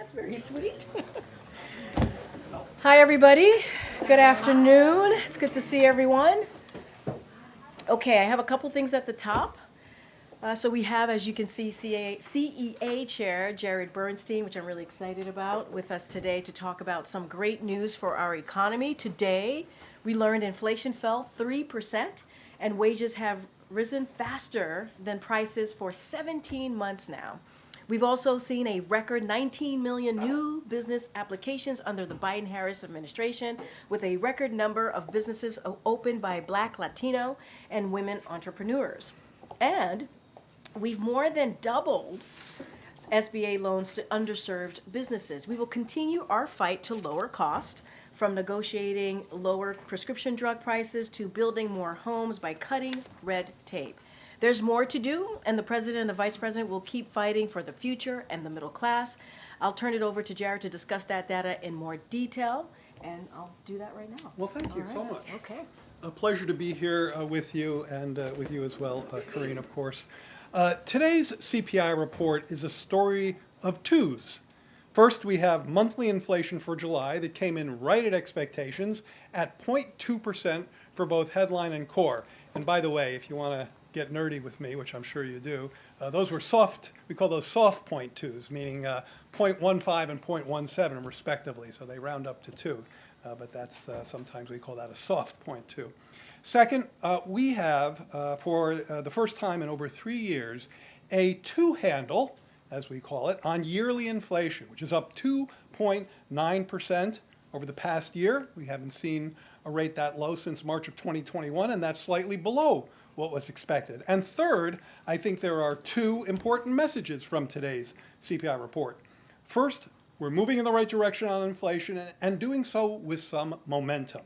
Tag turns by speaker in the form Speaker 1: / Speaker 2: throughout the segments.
Speaker 1: That's very sweet. Hi, everybody. Good afternoon. It's good to see everyone. Okay, I have a couple things at the top. So we have, as you can see, CEA Chair Jared Bernstein, which I'm really excited about, with us today to talk about some great news for our economy. Today, we learned inflation fell 3% and wages have risen faster than prices for 17 months now. We've also seen a record 19 million new business applications under the Biden-Harris administration, with a record number of businesses opened by Black, Latino, and women entrepreneurs. And we've more than doubled SBA loans to underserved businesses. We will continue our fight to lower cost, from negotiating lower prescription drug prices to building more homes by cutting red tape. There's more to do, and the president and the vice president will keep fighting for the future and the middle class. I'll turn it over to Jared to discuss that data in more detail, and I'll do that right now.
Speaker 2: Well, thank you so much.
Speaker 1: Okay.
Speaker 2: A pleasure to be here with you and with you as well, Karine, of course. Today's CPI report is a story of twos. First, we have monthly inflation for July that came in right at expectations at 0.2% for both headline and core. And by the way, if you want to get nerdy with me, which I'm sure you do, those were soft, we call those soft 0.2s, meaning 0.15 and 0.17 respectively, so they round up to 2. But that's sometimes we call that a soft 0.2. Second, we have, for the first time in over 3 years, a two-handle, as we call it, on yearly inflation, which is up 2.9% over the past year. We haven't seen a rate that low since March of 2021, and that's slightly below what was expected. And third, I think there are two important messages from today's CPI report. First, we're moving in the right direction on inflation and doing so with some momentum.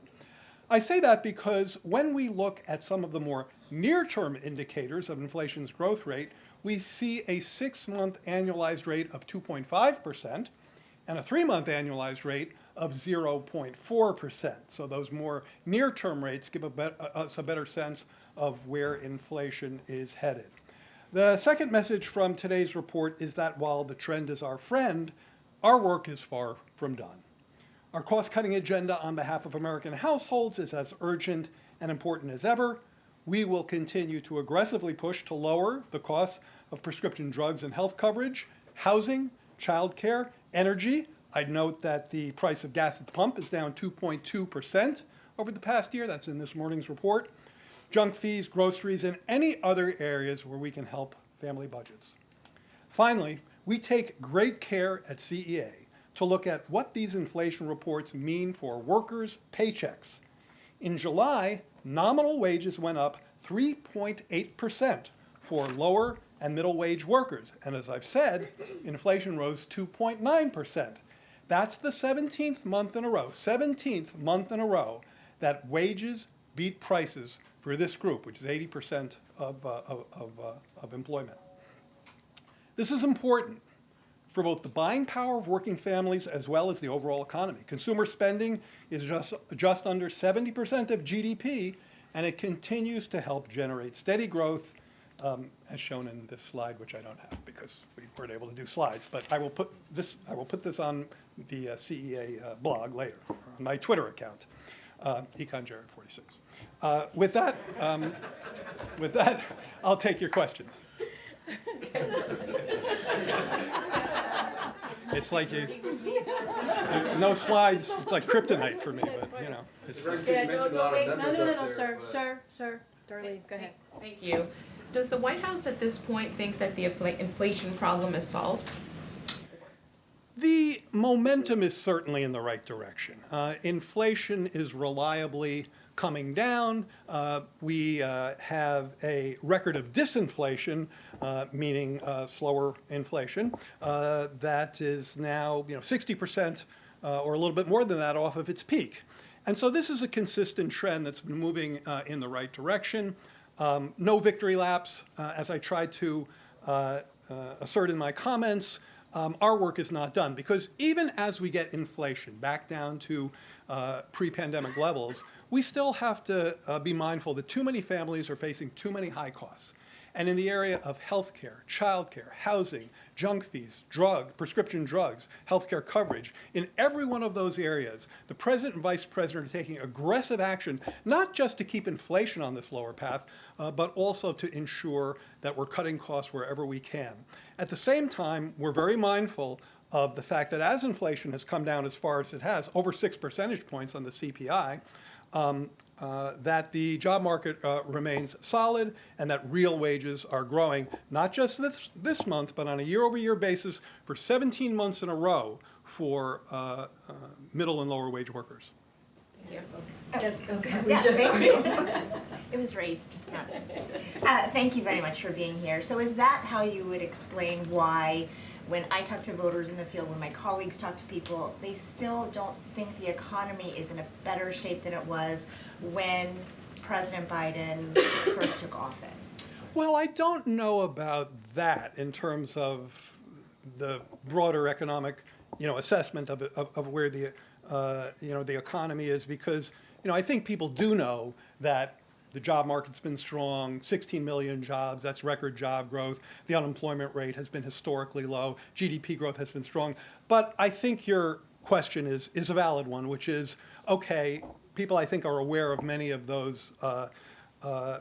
Speaker 2: I say that because when we look at some of the more near-term indicators of inflation's growth rate, we see a 6-month annualized rate of 2.5% and a 3-month annualized rate of 0.4%. So those more near-term rates give us a better sense of where inflation is headed. The second message from today's report is that while the trend is our friend, our work is far from done. Our cost-cutting agenda on behalf of American households is as urgent and important as ever. We will continue to aggressively push to lower the cost of prescription drugs and health coverage, housing, childcare, energy. I'd note that the price of gas at the pump is down 2.2% over the past year. That's in this morning's report. Junk fees, groceries, and any other areas where we can help family budgets. Finally, we take great care at CEA to look at what these inflation reports mean for workers' paychecks. In July, nominal wages went up 3.8% for lower and middle wage workers. And as I've said, inflation rose 2.9%. That's the 17th month in a row, that wages beat prices for this group, which is 80% of employment. This is important for both the buying power of working families as well as the overall economy. Consumer spending is just under 70% of GDP, and it continues to help generate steady growth, as shown in this slide, which I don't have because we weren't able to do slides. But I will put this on the CEA blog later, on my Twitter account, EconJared46. With that, I'll take your questions. It's like no slides. It's like kryptonite for me, but you know. It's
Speaker 1: No, sir. Darlene, go ahead.
Speaker 3: Thank you. Does the White House at this point think that the inflation problem is solved?
Speaker 2: The momentum is certainly in the right direction. Inflation is reliably coming down. We have a record of disinflation, meaning slower inflation, that is now 60% or a little bit more than that off of its peak. And so this is a consistent trend that's been moving in the right direction. No victory laps, as I tried to assert in my comments. Our work is not done, because even as we get inflation back down to pre-pandemic levels, we still have to be mindful that too many families are facing too many high costs. And in the area of healthcare, childcare, housing, junk fees, prescription drugs, healthcare coverage, in every one of those areas, the president and vice president are taking aggressive action, not just to keep inflation on this lower path, but also to ensure that we're cutting costs wherever we can. At the same time, we're very mindful of the fact that as inflation has come down as far as it has, over 6 percentage points on the CPI, that the job market remains solid and that real wages are growing, not just this month, but on a year-over-year basis for 17 months in a row for middle and lower wage workers.
Speaker 4: Thank you. It was raised just now. Thank you very much for being here. So is that how you would explain why, when I talk to voters in the field, when my colleagues talk to people, they still don't think the economy is in a better shape than it was when President Biden first took office?
Speaker 2: Well, I don't know about that in terms of the broader economic, assessment of where the the economy is, because I think people do know that the job market's been strong, 16 million jobs, that's record job growth. The unemployment rate has been historically low. GDP growth has been strong. But I think your question is a valid one, which is, okay, people I think are aware of many of those,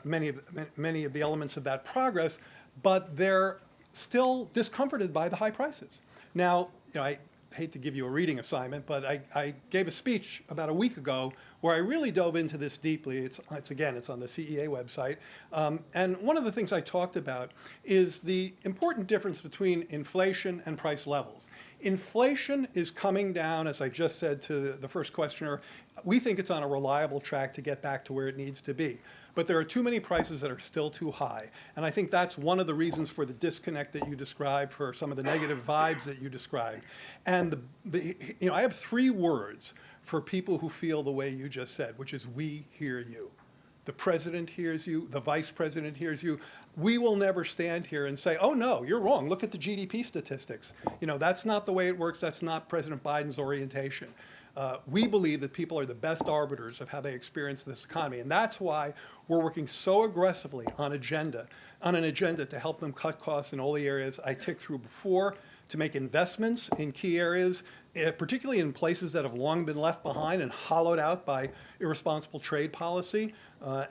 Speaker 2: many of the elements of that progress, but they're still discomforted by the high prices. Now, I hate to give you a reading assignment, but I gave a speech about a week ago where I really dove into this deeply. It's on the CEA website. And one of the things I talked about is the important difference between inflation and price levels. Inflation is coming down, as I just said to the first questioner. We think it's on a reliable track to get back to where it needs to be. But there are too many prices that are still too high. And I think that's one of the reasons for the disconnect that you described, for some of the negative vibes that you described. And I have 3 words for people who feel the way you just said, which is, we hear you. The president hears you, the vice president hears you. We will never stand here and say, oh no, you're wrong, look at the GDP statistics. That's not the way it works, that's not President Biden's orientation. We believe that people are the best arbiters of how they experience this economy, and that's why we're working so aggressively on an agenda to help them cut costs in all the areas I ticked through before, to make investments in key areas, particularly in places that have long been left behind and hollowed out by irresponsible trade policy.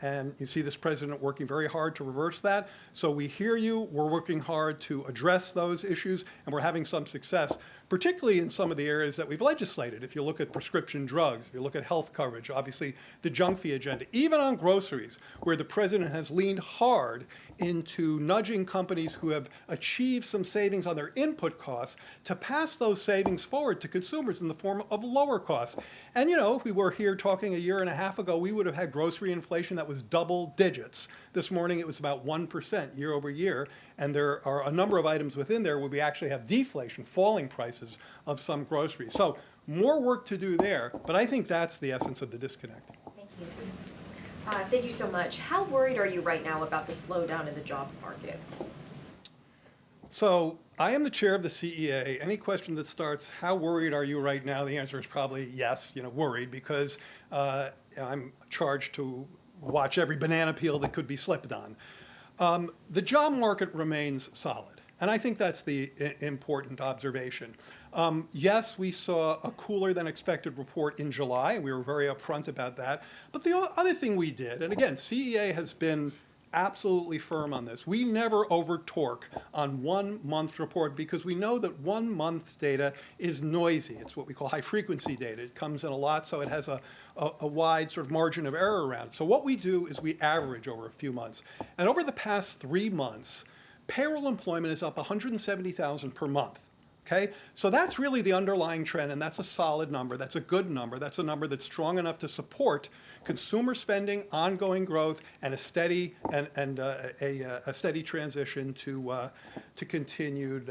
Speaker 2: And you see this president working very hard to reverse that. So we hear you. We're working hard to address those issues, and we're having some success, particularly in some of the areas that we've legislated. If you look at prescription drugs, if you look at health coverage, obviously the junk fee agenda, even on groceries, where the president has leaned hard into nudging companies who have achieved some savings on their input costs to pass those savings forward to consumers in the form of lower costs. And if we were here talking a year and a half ago, we would have had grocery inflation that was double digits. This morning it was about 1% year over year, and there are a number of items within there where we actually have deflation, falling prices of some groceries. So more work to do there, but I think that's the essence of the disconnect.
Speaker 4: Thank you.
Speaker 5: Thank you so much. How worried are you right now about the slowdown in the jobs market?
Speaker 2: So I am the chair of the CEA. Any question that starts, how worried are you right now? The answer is probably yes, worried, because I'm charged to watch every banana peel that could be slipped on. The job market remains solid, and I think that's the important observation. Yes, we saw a cooler than expected report in July. We were very upfront about that. But the other thing we did, and again, CEA has been absolutely firm on this. We never over-torque on 1 month report, because we know that 1 month's data is noisy. It's what we call high-frequency data. It comes in a lot, so it has a wide sort of margin of error around it. So what we do is we average over a few months. And over the past 3 months, payroll employment is up 170,000 per month. Okay? So that's really the underlying trend, and that's a solid number. That's a good number. That's a number that's strong enough to support consumer spending, ongoing growth, and a steady a steady transition to continued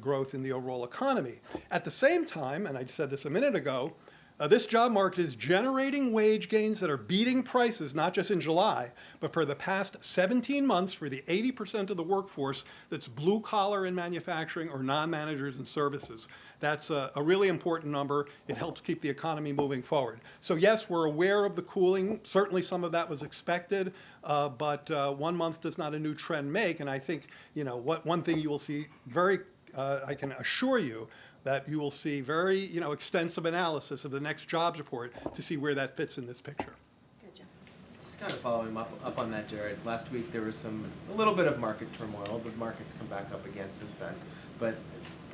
Speaker 2: growth in the overall economy. At the same time, and I said this a minute ago, This job market is generating wage gains that are beating prices, not just in July, but for the past 17 months for the 80% of the workforce that's blue collar in manufacturing or non-managers and services. That's a really important number. It helps keep the economy moving forward. So yes, we're aware of the cooling. Certainly some of that was expected, but 1 month does not a new trend make. And I think, one thing you will see I can assure you that you will see very, extensive analysis of the next jobs report to see where that fits in this picture.
Speaker 1: Good job.
Speaker 6: Just kind of following up on that, Jared. Last week there was a little bit of market turmoil. The market's come back up again since then. But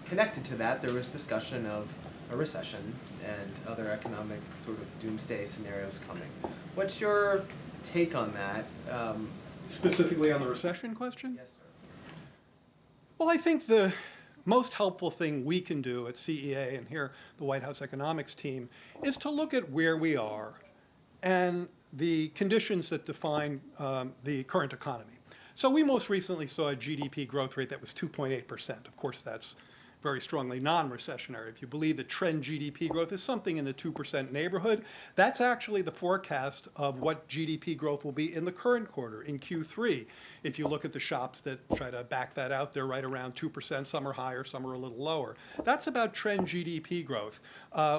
Speaker 6: connected to that, there was discussion of a recession and other economic sort of doomsday scenarios coming. What's your take on that?
Speaker 2: Specifically on the recession question?
Speaker 6: Yes, sir.
Speaker 2: Well, I think the most helpful thing we can do at CEA and here the White House economics team is to look at where we are and the conditions that define the current economy. So we most recently saw a GDP growth rate that was 2.8%. Of course, that's very strongly non-recessionary. If you believe that trend GDP growth is something in the 2% neighborhood, that's actually the forecast of what GDP growth will be in the current quarter, in Q3. If you look at the shops that try to back that out, they're right around 2%. Some are higher, some are a little lower. That's about trend GDP growth.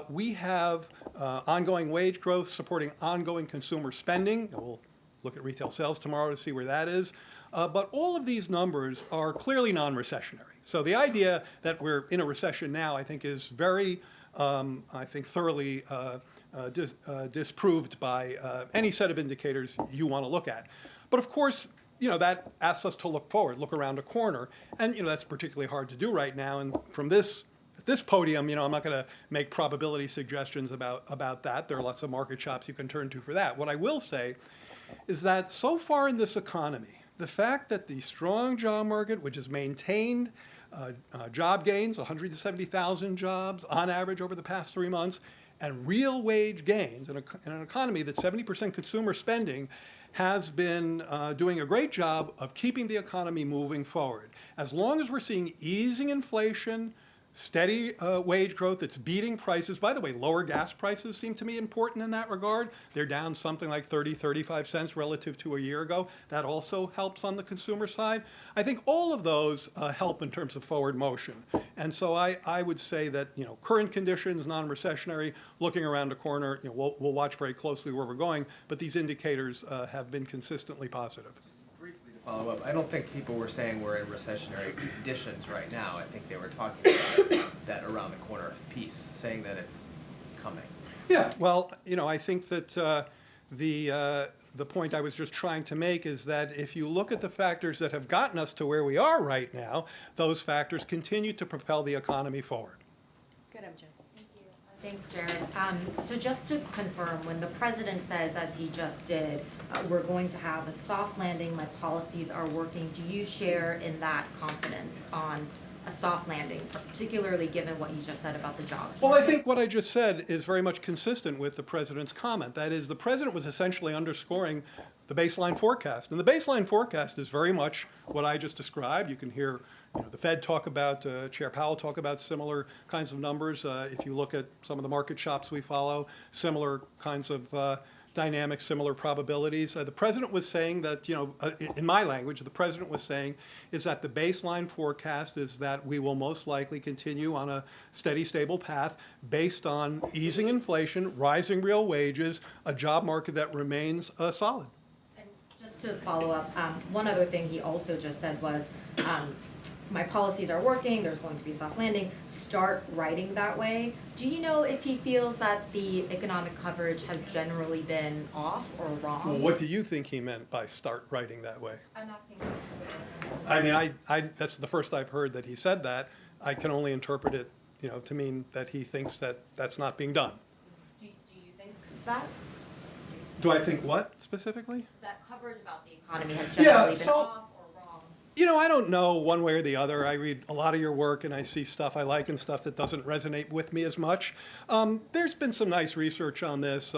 Speaker 2: We have ongoing wage growth supporting ongoing consumer spending. We'll look at retail sales tomorrow to see where that is. But all of these numbers are clearly non-recessionary. So the idea that we're in a recession now, I think, is very, thoroughly disproved by any set of indicators you want to look at. But of course, that asks us to look forward, look around a corner. And, that's particularly hard to do right now. And from at this podium, I'm not going to make probability suggestions about that. There are lots of market shops you can turn to for that. What I will say is that so far in this economy, the fact that the strong job market, which has maintained job gains, 170,000 jobs on average over the past 3 months, and real wage gains in an economy that's 70% consumer spending, has been doing a great job of keeping the economy moving forward. As long as we're seeing easing inflation, steady wage growth that's beating prices. By the way, lower gas prices seem to me important in that regard. They're down something like 35 cents relative to a year ago. That also helps on the consumer side. I think all of those help in terms of forward motion. And so I would say that, current conditions, non-recessionary, looking around the corner, we'll watch very closely where we're going, but these indicators have been consistently positive.
Speaker 6: Briefly to follow up, I don't think people were saying we're in recessionary conditions right now. I think they were talking about that around the corner piece, saying that it's coming.
Speaker 2: Yeah, well, I think that the point I was just trying to make is that if you look at the factors that have gotten us to where we are right now, those factors continue to propel the economy forward.
Speaker 1: Good, MJ.
Speaker 5: Thanks, Jared. So just to confirm, when the president says, as he just did, we're going to have a soft landing, my policies are working, do you share in that confidence on a soft landing, particularly given what you just said about the jobs?
Speaker 2: Well, I think what I just said is very much consistent with the president's comment. That is, the president was essentially underscoring the baseline forecast. And the baseline forecast is very much what I just described. You can hear the Fed talk about, Chair Powell talk about similar kinds of numbers. If you look at some of the market shops we follow, similar kinds of dynamics, similar probabilities. The president was saying that, in my language, the president was saying is that the baseline forecast is that we will most likely continue on a steady, stable path based on easing inflation, rising real wages, a job market that remains solid.
Speaker 5: And just to follow up, one other thing he also just said was, my policies are working, there's going to be a soft landing, start writing that way. Do you know if he feels that the economic coverage has generally been off or wrong?
Speaker 2: Well, what do you think he meant by start writing that way?
Speaker 5: I'm asking.
Speaker 2: I mean, that's the first I've heard that he said that. I can only interpret it, to mean that he thinks that that's not being done.
Speaker 5: Do you think that?
Speaker 2: Do I think what specifically?
Speaker 5: That coverage about the economy has generally been off or wrong?
Speaker 2: I don't know one way or the other. I read a lot of your work and I see stuff I like and stuff that doesn't resonate with me as much. There's been some nice research on this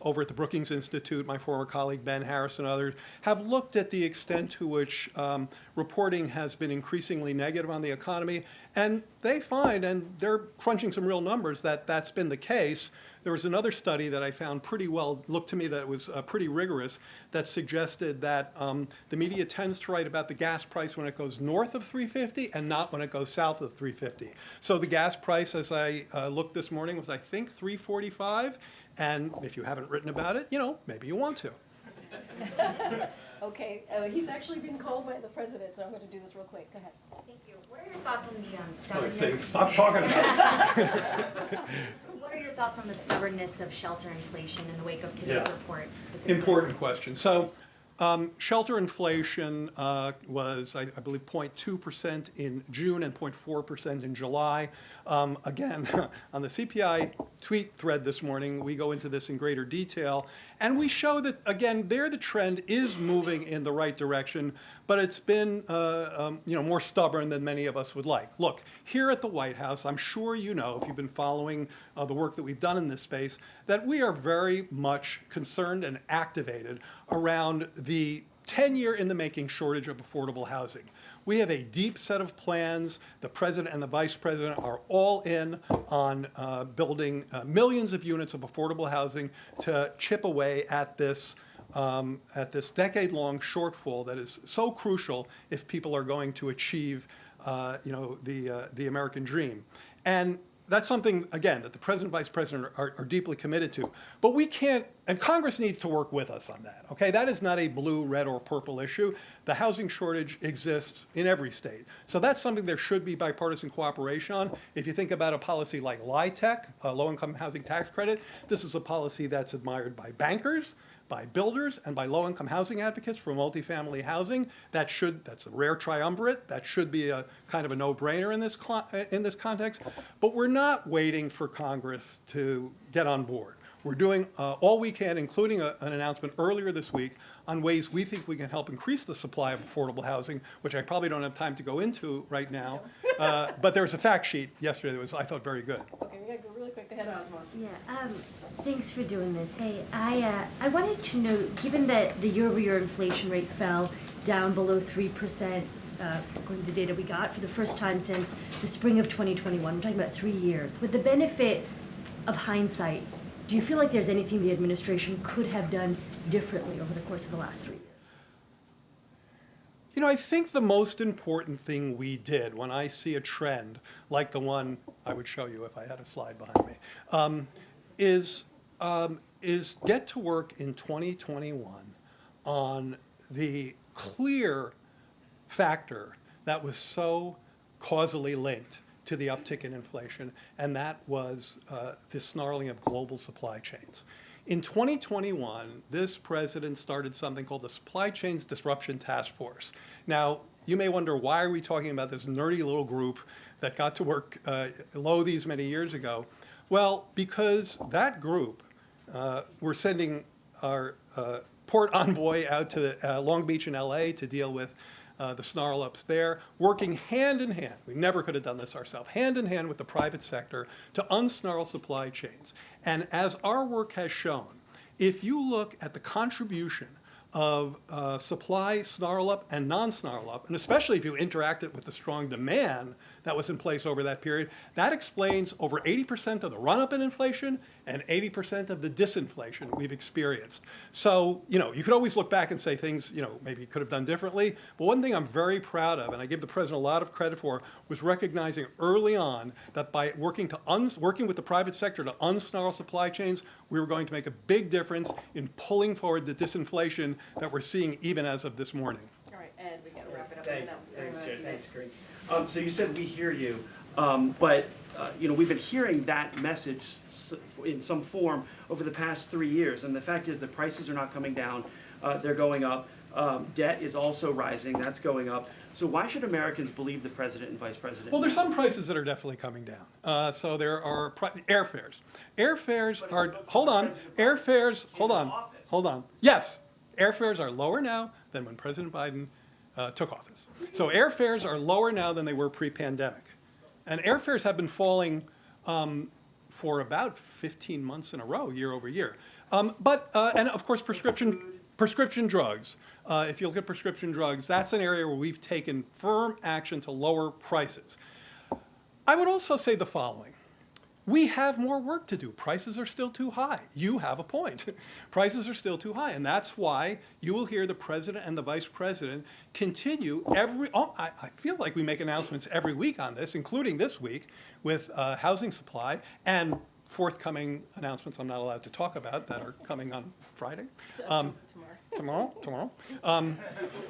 Speaker 2: over at the Brookings Institute. My former colleague Ben Harris and others have looked at the extent to which reporting has been increasingly negative on the economy. And they find, and they're crunching some real numbers, that that's been the case. there was another study that I found pretty well, looked to me that was pretty rigorous, that suggested that the media tends to write about the gas price when it goes north of 350 and not when it goes south of 350. So the gas price, as I looked this morning, was I think 345. And if you haven't written about it, you know, maybe you want to.
Speaker 1: Okay, he's actually been called by the president, so I'm going to do this real quick. Go ahead.
Speaker 5: Thank you. What are your thoughts on the stubbornness?
Speaker 2: Stop talking about it.
Speaker 5: What are your thoughts on the stubbornness of shelter inflation in the wake of today's
Speaker 2: Yeah.
Speaker 5: report specifically?
Speaker 2: Important question. So shelter inflation was, I believe, 0.2% in June and 0.4% in July. Again, on the CPI tweet thread this morning, we go into this in greater detail, and we show that, again, there the trend is moving in the right direction, but it's been more stubborn than many of us would like. Look, here at the White House, I'm sure you know, if you've been following the work that we've done in this space, that we are very much concerned and activated around the 10-year in the making shortage of affordable housing. We have a deep set of plans. The president and the vice president are all in on building millions of units of affordable housing to chip away at this decade-long shortfall that is so crucial if people are going to achieve the American dream. And that's something, again, that the president and vice president are deeply committed to. But we can't, and Congress needs to work with us on that, okay? That is not a blue, red, or purple issue. The housing shortage exists in every state. So that's something there should be bipartisan cooperation on. If you think about a policy like LIHTC, low-income housing tax credit, this is a policy that's admired by bankers, by builders, and by low-income housing advocates for multifamily housing. That's a rare triumvirate. That should be a kind of a no-brainer in this context. But we're not waiting for Congress to get on board. We're doing all we can, including an announcement earlier this week on ways we think we can help increase the supply of affordable housing, which I probably don't have time to go into right now. But there was a fact sheet yesterday that was, I thought, very good.
Speaker 1: Okay, we got to go really quick. Go ahead, Osmo.
Speaker 7: Yeah, thanks for doing this. Hey, I wanted to know, given that the year-over-year inflation rate fell down below 3%, according to the data we got, for the first time since the spring of 2021, we're talking about 3 years. With the benefit of hindsight, do you feel like there's anything the administration could have done differently over the course of the last 3 years?
Speaker 2: You know, I think the most important thing we did when I see a trend like the one I would show you if I had a slide behind me, is get to work in 2021 on the clear factor that was so causally linked to the uptick in inflation, and that was the snarling of global supply chains. In 2021, this president started something called the Supply Chains Disruption Task Force. Now, you may wonder, why are we talking about this nerdy little group that got to work low these many years ago? Well, because that group, we're sending our port envoy out to Long Beach and LA to deal with the snarl ups there, working hand in hand. We never could have done this ourselves, hand in hand with the private sector to unsnarl supply chains. And as our work has shown, if you look at the contribution of supply snarl up and non-snarl up, and especially if you interact it with the strong demand that was in place over that period, that explains over 80% of the run-up in inflation and 80% of the disinflation we've experienced. So, you know, you could always look back and say things, you know, maybe you could have done differently. But one thing I'm very proud of, and I give the president a lot of credit for, was recognizing early on that by working with the private sector to unsnarl supply chains, we were going to make a big difference in pulling forward the disinflation that we're seeing even as of this morning.
Speaker 1: All right, Ed, we got to wrap it up.
Speaker 8: Thanks, Jared. Thanks, Karine. So you said we hear you, but we've been hearing that message in some form over the past 3 years, and the fact is the prices are not coming down; they're going up. Debt is also rising; that's going up. So why should Americans believe the president and vice president?
Speaker 2: Well, there's some prices that are definitely coming down. So there are airfares. Airfares are. Hold on. Airfares. Hold on. Hold on. Yes, airfares are lower now than when President Biden took office. So airfares are lower now than they were pre-pandemic. And airfares have been falling for about 15 months in a row, year over year. And of course, prescription drugs. If you look at prescription drugs, that's an area where we've taken firm action to lower prices. I would also say the following. We have more work to do. Prices are still too high. You have a point. Prices are still too high. And that's why you will hear the president and the vice president continue I feel like we make announcements every week on this, including this week with housing supply and forthcoming announcements I'm not allowed to talk about that are coming on Friday. Tomorrow.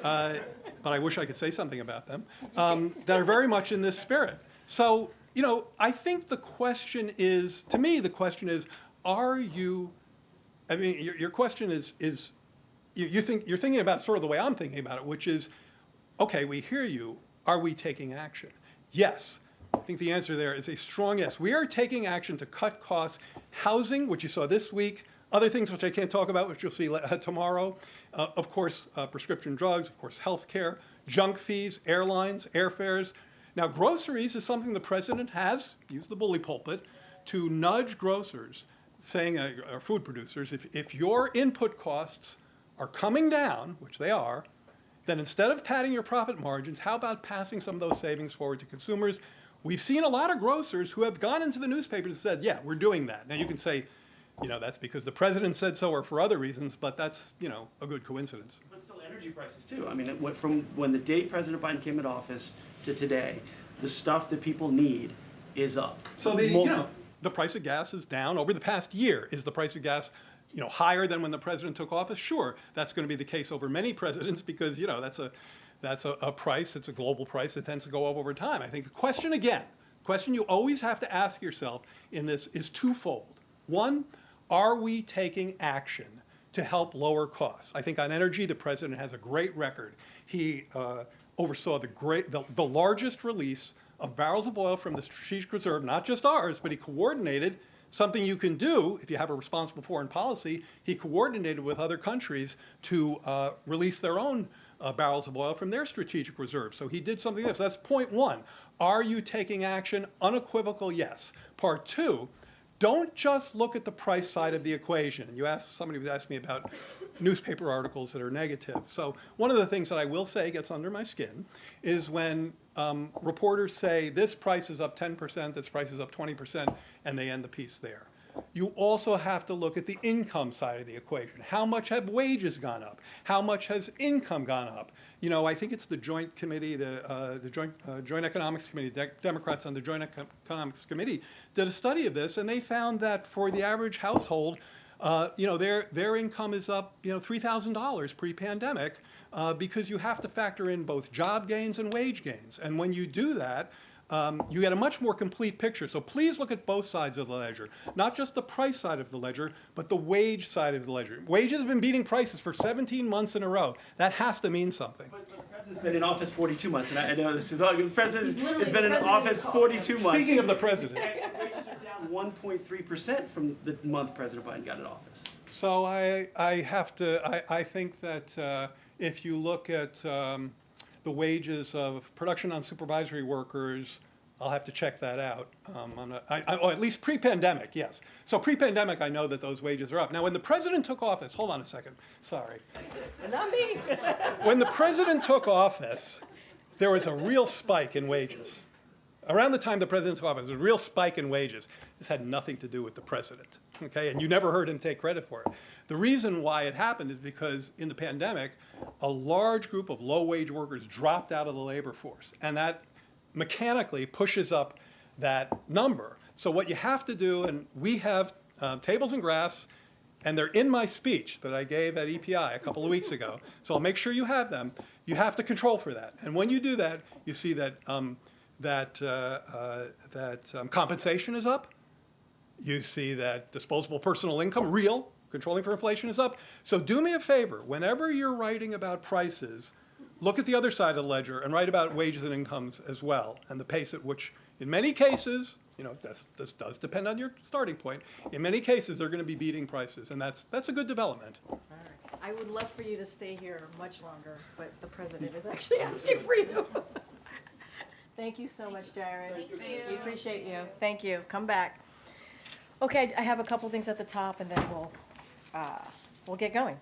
Speaker 2: But I wish I could say something about them, that are very much in this spirit. So, you know, I think the question is, to me, the question is, are you, I mean, your question is you're thinking about sort of the way I'm thinking about it, which is, okay, we hear you, are we taking action? Yes. I think the answer there is a strong yes. We are taking action to cut costs. Housing, which you saw this week, other things which I can't talk about, which you'll see tomorrow. Of course, prescription drugs, of course, healthcare, junk fees, airlines, airfares. Now, groceries is something the president has used the bully pulpit to nudge grocers, saying, or food producers, if your input costs are coming down, which they are, then instead of padding your profit margins, how about passing some of those savings forward to consumers? We've seen a lot of grocers who have gone into the newspapers and said, yeah, we're doing that. Now, you can say, you know, that's because the president said so or for other reasons, but that's, you know, a good coincidence.
Speaker 8: But still energy prices too. I mean, it went from when the date President Biden came into office to today, the stuff that people need is up.
Speaker 2: So the price of gas is down. Over the past year, is the price of gas, you know, higher than when the president took office? Sure, that's going to be the case over many presidents because, you know, that's a price, it's a global price that tends to go up over time. I think the question you always have to ask yourself in this is twofold. One, are we taking action to help lower costs? I think on energy, the president has a great record. He oversaw the largest release of barrels of oil from the strategic reserve, not just ours, but he coordinated something you can do if you have a responsible foreign policy. He coordinated with other countries to release their own barrels of oil from their strategic reserve. So he did something else. That's point one. Are you taking action? Unequivocal yes. Part two, don't just look at the price side of the equation. Somebody was asking me about newspaper articles that are negative. So one of the things that I will say gets under my skin is when reporters say this price is up 10%, this price is up 20%, and they end the piece there. You also have to look at the income side of the equation. How much have wages gone up? How much has income gone up? You know, I think it's the Joint Committee, the Joint Economics Committee, Democrats on the Joint Economics Committee did a study of this, and they found that for the average household, you know, their income is up, you know, $3,000 pre-pandemic because you have to factor in both job gains and wage gains. And when you do that, you get a much more complete picture. So please look at both sides of the ledger, not just the price side of the ledger, but the wage side of the ledger. Wages have been beating prices for 17 months in a row. That has to mean something.
Speaker 8: But the president's been in office 42 months, and I know this is all. The president has been in office 42 months.
Speaker 2: Speaking of the president.
Speaker 8: Wages are down 1.3% from the month President Biden got in office.
Speaker 2: So I think that if you look at the wages of production non-supervisory workers, I'll have to check that out. At least pre-pandemic, yes. So pre-pandemic, I know that those wages are up. Now, when the president took office, hold on a second, sorry.
Speaker 1: Not me.
Speaker 2: When the president took office, there was a real spike in wages. Around the time the president took office, there was a real spike in wages. This had nothing to do with the president, okay? And you never heard him take credit for it. The reason why it happened is because in the pandemic, a large group of low-wage workers dropped out of the labor force, and that mechanically pushes up that number. So what you have to do, and we have tables and graphs, and they're in my speech that I gave at EPI a couple of weeks ago, so I'll make sure you have them. You have to control for that. And when you do that, you see that compensation is up. You see that disposable personal income, real, controlling for inflation, is up. So do me a favor, whenever you're writing about prices, look at the other side of the ledger and write about wages and incomes as well, and the pace at which, in many cases, you know, this does depend on your starting point. In many cases, they're going to be beating prices, and that's a good development.
Speaker 1: All right. I would love for you to stay here much longer, but the president is actually asking for you. Thank you so much, Jared.
Speaker 3: Thank you.
Speaker 1: We appreciate you. Thank you. Come back. Okay, I have a couple things at the top, and then we'll get going.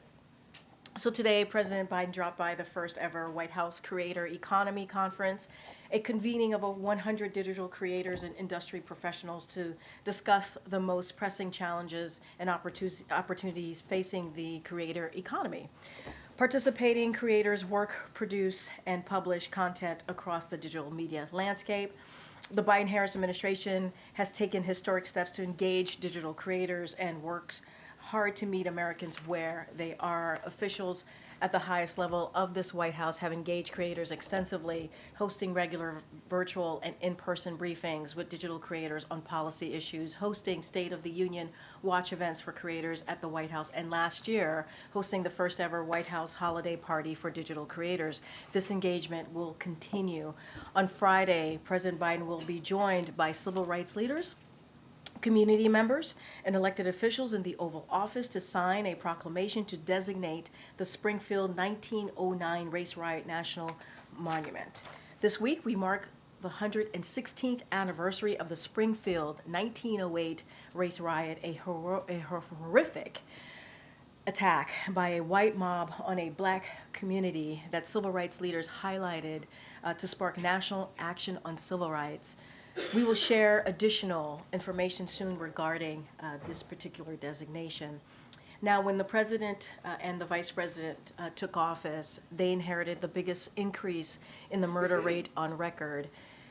Speaker 1: So today, President Biden dropped by the first ever White House Creator Economy Conference, a convening of 100 digital creators and industry professionals to discuss the most pressing challenges and opportunities facing the creator economy. Participating creators work, produce, and publish content across the digital media landscape. The Biden-Harris administration has taken historic steps to engage digital creators and works hard to meet Americans where they are. Officials at the highest level of this White House have engaged creators extensively, hosting regular virtual and in-person briefings with digital creators on policy issues, hosting State of the Union watch events for creators at the White House, and last year, hosting the first ever White House holiday party for digital creators. This engagement will continue. On Friday, President Biden will be joined by civil rights leaders, community members, and elected officials in the Oval Office to sign a proclamation to designate the Springfield 1909 Race Riot National Monument. This week, we mark the 116th anniversary of the Springfield 1908 Race Riot, a horrific attack by a white mob on a black community that civil rights leaders highlighted to spark national action on civil rights. We will share additional information soon regarding this particular designation. Now, when the president and the vice president took office, they inherited the biggest increase in the murder rate on record.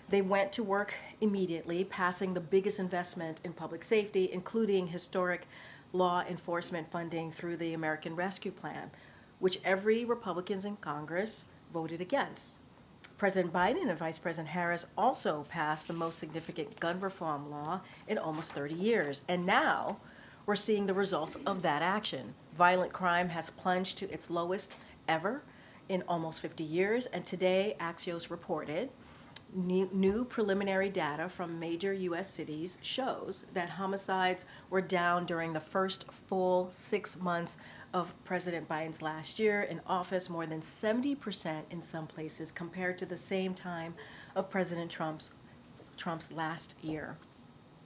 Speaker 1: They went to work immediately, passing the biggest investment in public safety, including historic law enforcement funding through the American Rescue Plan, which every Republicans in Congress voted against. President Biden and Vice President Harris also passed the most significant gun reform law in almost 30 years. And now we're seeing the results of that action. Violent crime has plunged to its lowest ever in almost 50 years. And today, Axios reported new preliminary data from major U.S. cities shows that homicides were down during the first full 6 months of President Biden's last year in office, more than 70% in some places compared to the same time of President Trump's last year.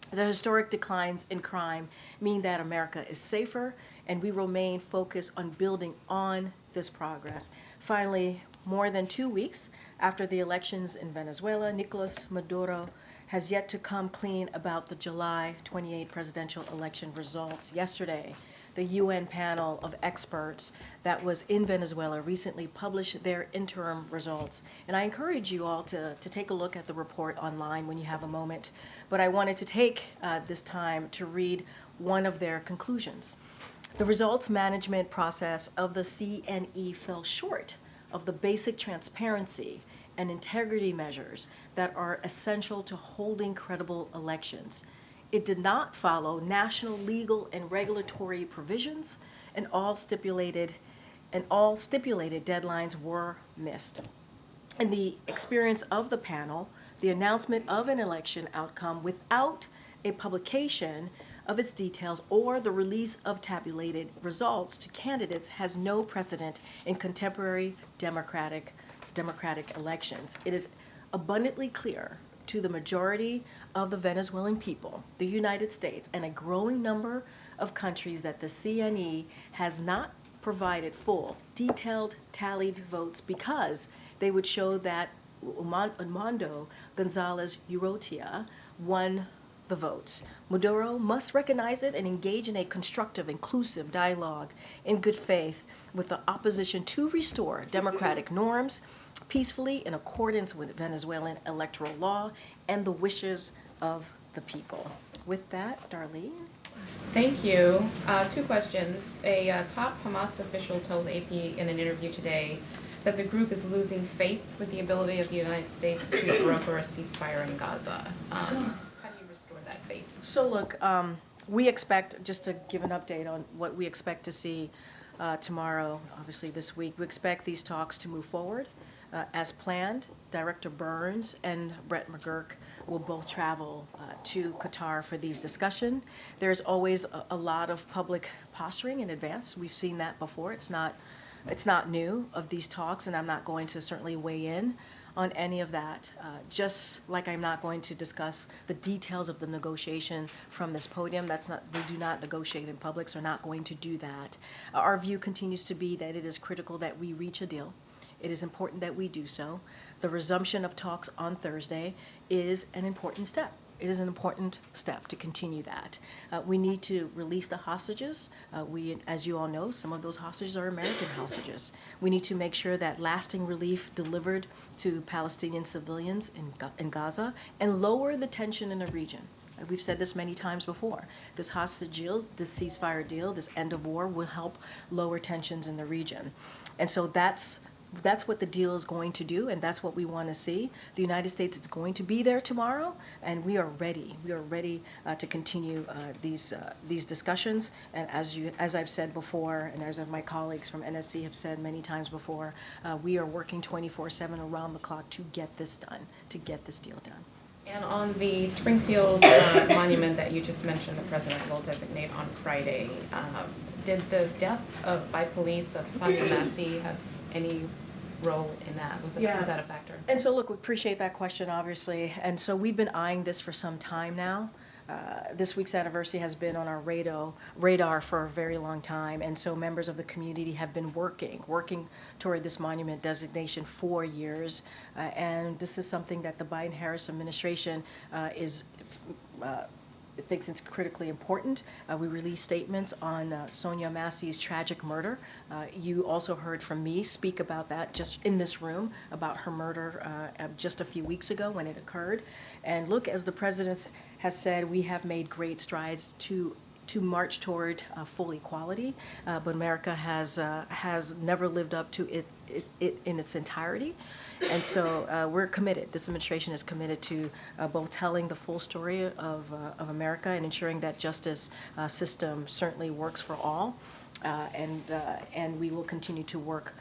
Speaker 1: The historic declines in crime mean that America is safer, and we remain focused on building on this progress. Finally, more than 2 weeks after the elections in Venezuela, Nicolas Maduro has yet to come clean about the July 28 presidential election results. Yesterday, the UN panel of experts that was in Venezuela recently published their interim results. And I encourage you all to take a look at the report online when you have a moment. But I wanted to take this time to read one of their conclusions. The results management process of the CNE fell short of the basic transparency and integrity measures that are essential to holding credible elections. It did not follow national legal and regulatory provisions, and all stipulated deadlines were missed. In the experience of the panel, the announcement of an election outcome without a publication of its details or the release of tabulated results to candidates has no precedent in contemporary democratic elections. It is abundantly clear to the majority of the Venezuelan people, the United States, and a growing number of countries that the CNE has not provided full, detailed, tallied votes because they would show that Armando Gonzalez Urrutia won the votes. Maduro must recognize it and engage in a constructive, inclusive dialogue in good faith with the opposition to restore democratic norms peacefully in accordance with Venezuelan electoral law and the wishes of the people. With that, Darlene.
Speaker 3: Thank you. 2 questions. A top Hamas official told AP in an interview today that the group is losing faith with the ability of the United States to broker a ceasefire in Gaza. How do you restore that faith?
Speaker 1: So look, we expect, just to give an update on what we expect to see tomorrow, obviously this week, we expect these talks to move forward. As planned, Director Burns and Brett McGurk will both travel to Qatar for these discussions. There's always a lot of public posturing in advance. We've seen that before. It's not new of these talks, and I'm not going to certainly weigh in on any of that, just like I'm not going to discuss the details of the negotiation from this podium. We do not negotiate in public, so we're not going to do that. Our view continues to be that it is critical that we reach a deal. It is important that we do so. The resumption of talks on Thursday is an important step. It is an important step to continue that. We need to release the hostages. As you all know, some of those hostages are American hostages. We need to make sure that lasting relief delivered to Palestinian civilians in Gaza and lower the tension in the region. We've said this many times before. This hostage deal, this ceasefire deal, this end of war will help lower tensions in the region. And so that's what the deal is going to do, and that's what we want to see. The United States is going to be there tomorrow, and we are ready. We are ready to continue these discussions. And as I've said before, and as my colleagues from NSC have said many times before, we are working 24/7 around the clock to get this done, to get this deal done.
Speaker 3: And on the Springfield monument that you just mentioned, the president will designate on Friday. Did the death by police of Sonia Massey have any role in that? Was that a factor?
Speaker 1: And so look, we appreciate that question, obviously. And so we've been eyeing this for some time now. This week's anniversary has been on our radar for a very long time. And so members of the community have been working toward this monument designation for years. And this is something that the Biden-Harris administration thinks it's critically important. We released statements on Sonia Massey's tragic murder. You also heard from me speak about that just in this room, about her murder just a few weeks ago when it occurred. And look, as the president has said, we have made great strides to march toward full equality, but America has never lived up to it in its entirety. And so we're committed. This administration is committed to both telling the full story of America and ensuring that justice system certainly works for all. And we will continue to work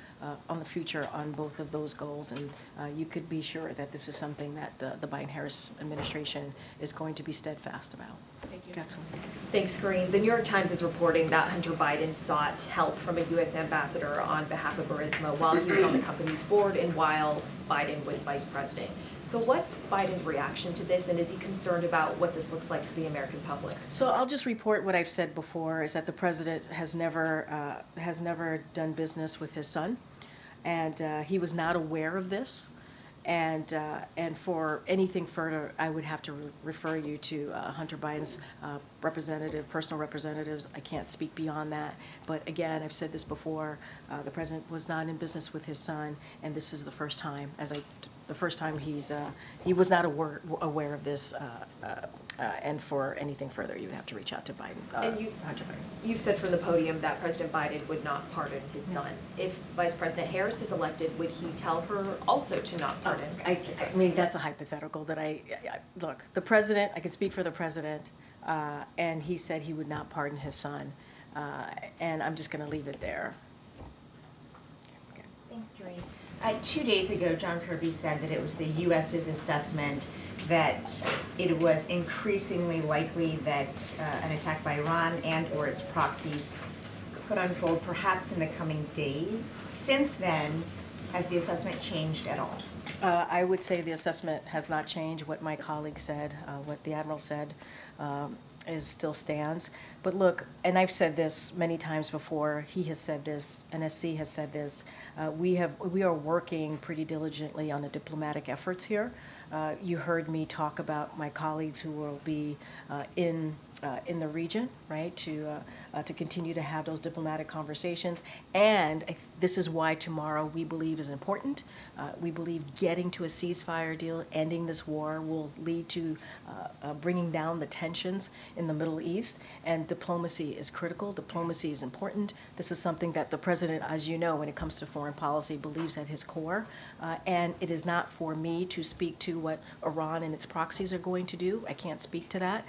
Speaker 1: on the future on both of those goals. And you could be sure that this is something that the Biden-Harris administration is going to be steadfast about.
Speaker 3: Thank you.
Speaker 1: Got something?
Speaker 9: Thanks, Karine. The New York Times is reporting that Hunter Biden sought help from a U.S. ambassador on behalf of Burisma while he was on the company's board and while Biden was vice president. So what's Biden's reaction to this, and is he concerned about what this looks like to the American public?
Speaker 1: So I'll just report what I've said before, is that the president has never done business with his son, and he was not aware of this. And for anything further, I would have to refer you to Hunter Biden's personal representatives. I can't speak beyond that. But again, I've said this before, the president was not in business with his son, and this is the first time, he was not aware of this. And for anything further, you would have to reach out to Biden.
Speaker 9: And
Speaker 1: Hunter Biden.
Speaker 9: You've said from the podium that President Biden would not pardon his son. If Vice President Harris is elected, would he tell her also to not pardon his son?
Speaker 1: I mean, that's a hypothetical that look, the president, I can speak for the president, and he said he would not pardon his son. And I'm just going to leave it there. Okay.
Speaker 4: Thanks, Karine. 2 days ago, John Kirby said that it was the U.S.'s assessment that it was increasingly likely that an attack by Iran and/or its proxies could unfold perhaps in the coming days. Since then, has the assessment changed at all?
Speaker 1: I would say the assessment has not changed. What my colleague said, what the Admiral said, still stands. But look, and I've said this many times before, he has said this, NSC has said this, we are working pretty diligently on the diplomatic efforts here. You heard me talk about my colleagues who will be in the region, right, to continue to have those diplomatic conversations. And this is why tomorrow we believe is important. We believe getting to a ceasefire deal, ending this war, will lead to bringing down the tensions in the Middle East. And diplomacy is critical. Diplomacy is important. This is something that the president, as you know, when it comes to foreign policy, believes at his core. And it is not for me to speak to what Iran and its proxies are going to do. I can't speak to that.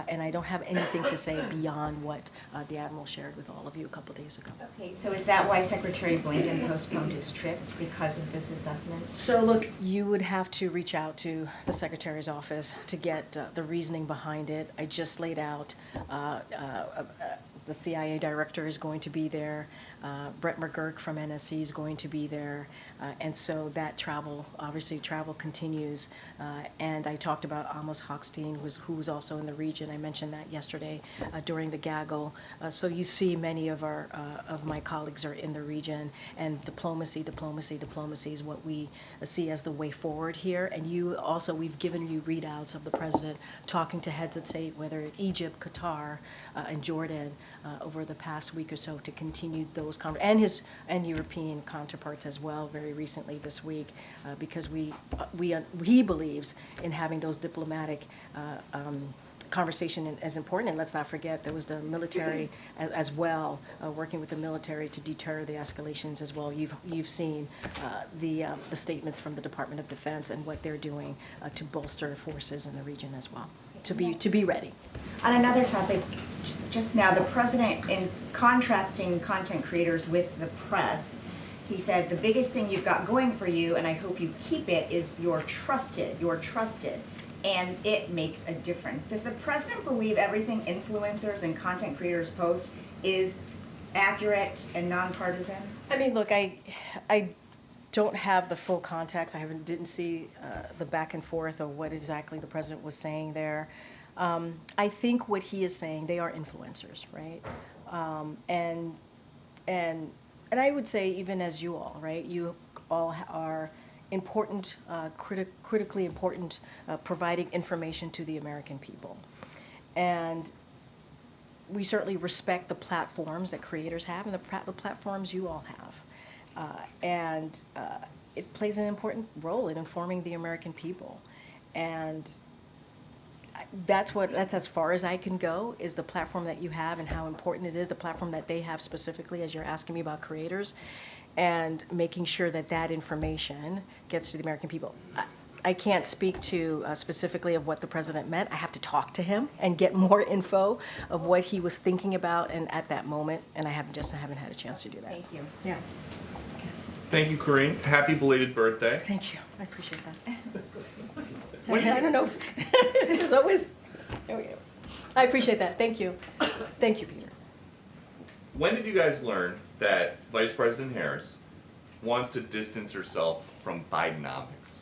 Speaker 1: And I don't have anything to say beyond what the Admiral shared with all of you a couple days ago.
Speaker 4: Okay, so is that why Secretary Blinken postponed his trip, because of this assessment?
Speaker 1: So look, you would have to reach out to the Secretary's office to get the reasoning behind it. I just laid out the CIA director is going to be there. Brett McGurk from NSC is going to be there. And so that travel, obviously travel continues. And I talked about Amos Hochstein, who was also in the region. I mentioned that yesterday during the gaggle. So you see many of my colleagues are in the region, and diplomacy is what we see as the way forward here. And we've given you readouts of the president talking to heads of state, whether Egypt, Qatar, and Jordan, over the past week or so, to continue those conversations, and European counterparts as well, very recently this week, because he believes in having those diplomatic conversation as important. And let's not forget, there was the military as well, working with the military to deter the escalations as well. You've seen the statements from the Department of Defense and what they're doing to bolster forces in the region as well, to be ready.
Speaker 4: On another topic, just now, the president, in contrasting content creators with the press, he said the biggest thing you've got going for you, and I hope you keep it, is you're trusted, and it makes a difference. Does the president believe everything influencers and content creators post is accurate and nonpartisan? I
Speaker 1: mean, look, I don't have the full context. Didn't see the back and forth of what exactly the president was saying there. I think what he is saying, they are influencers, right? And I would say, even as you all, right? You all are important, critically important, providing information to the American people. And we certainly respect the platforms that creators have and the platforms you all have. It plays an important role in informing the American people. And that's as far as I can go, is the platform that you have and how important it is, the platform that they have specifically, as you're asking me about creators, and making sure that information gets to the American people. I can't speak to specifically of what the president meant. I have to talk to him and get more info of what he was thinking about and at that moment, and I haven't had a chance to do that.
Speaker 4: Thank you.
Speaker 1: Yeah.
Speaker 10: Thank you, Karine. Happy belated birthday.
Speaker 1: Thank you. I appreciate that. I don't know. There's always. There we go. I appreciate that. Thank you. Thank you, Peter.
Speaker 10: When did you guys learn that Vice President Harris wants to distance herself from Bidenomics?